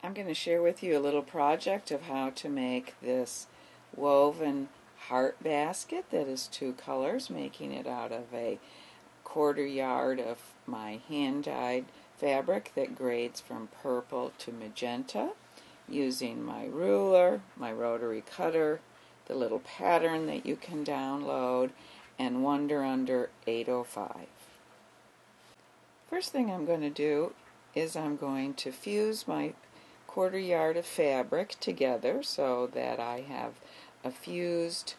I'm going to share with you a little project of how to make this woven heart basket that is 2 colors, making it out of a 1/4 yard of my hand-dyed fabric that grades from purple to magenta, using my ruler, my rotary cutter, the little pattern that you can download, and Wonder Under 805. First thing I'm going to do is I'm going to fuse my 1/4 yard of fabric together so that I have a fused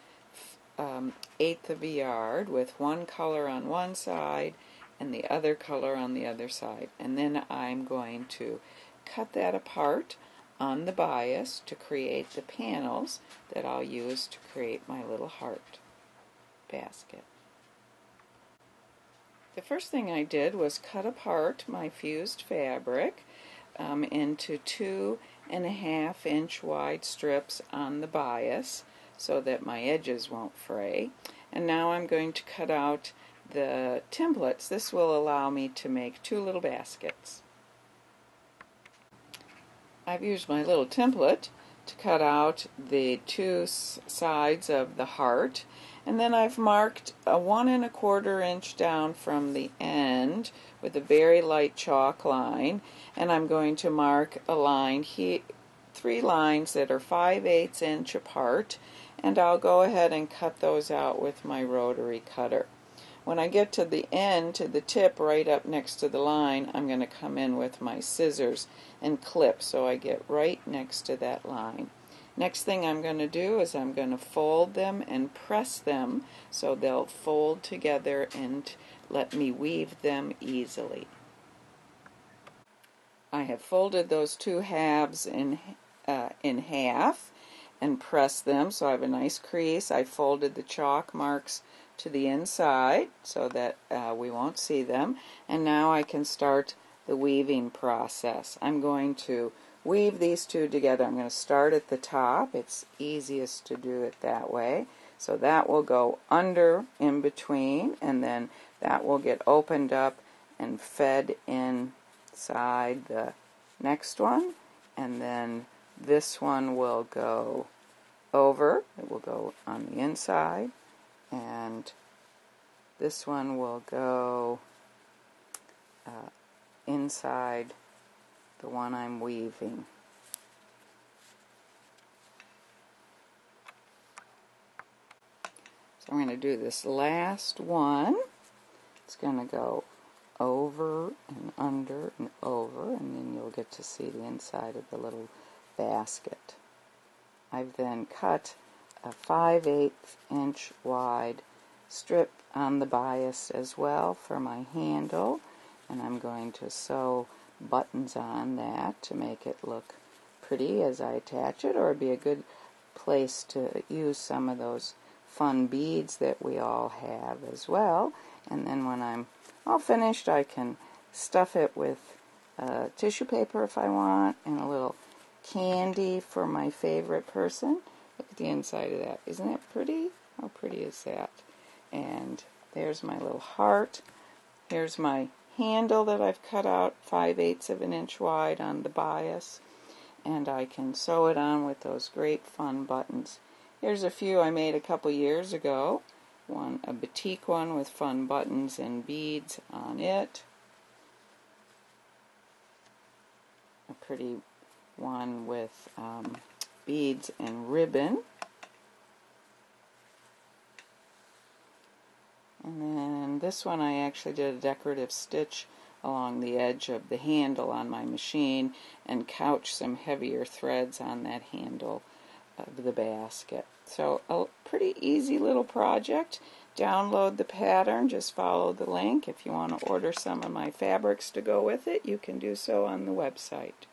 1/8 of a yard with one color on one side and the other color on the other side. And then I'm going to cut that apart on the bias to create the panels that I'll use to create my little heart basket. The first thing I did was cut apart my fused fabric into 2.5 inch wide strips on the bias so that my edges won't fray. And now I'm going to cut out the templates. This will allow me to make 2 little baskets. I've used my little template to cut out the 2 sides of the heart, and then I've marked a 1.25 inch down from the end with a very light chalk line, and I'm going to mark a line here, 3 lines that are 5/8 inch apart, and I'll go ahead and cut those out with my rotary cutter. When I get to the end, to the tip right up next to the line, I'm going to come in with my scissors and clip so I get right next to that line. Next thing I'm going to do is I'm going to fold them and press them so they'll fold together and let me weave them easily. I have folded those 2 halves in half and pressed them so I have a nice crease. I folded the chalk marks to the inside so that we won't see them, and now I can start the weaving process. I'm going to weave these 2 together. I'm going to start at the top. It's easiest to do it that way. So that will go under in between, and then that will get opened up and fed inside the next one, and then this one will go over. It will go on the inside, and this one will go inside the one I'm weaving. So I'm going to do this last one. It's going to go over and under and over, and then you'll get to see the inside of the little basket. I've then cut a 5/8 inch wide strip on the bias as well for my handle, and I'm going to sew buttons on that to make it look pretty as I attach it, or it'd be a good place to use some of those fun beads that we all have as well. And then when I'm all finished, I can stuff it with tissue paper if I want, and a little candy for my favorite person. Look at the inside of that. Isn't that pretty? How pretty is that? And there's my little heart. Here's my handle that I've cut out 5/8 of an inch wide on the bias, and I can sew it on with those great fun buttons. Here's a few I made a couple years ago. One, a batik one with fun buttons and beads on it. A pretty one with beads and ribbon. And then this one I actually did a decorative stitch along the edge of the handle on my machine and couched some heavier threads on that handle of the basket. So a pretty easy little project. Download the pattern, just follow the link. If you want to order some of my fabrics to go with it, you can do so on the website.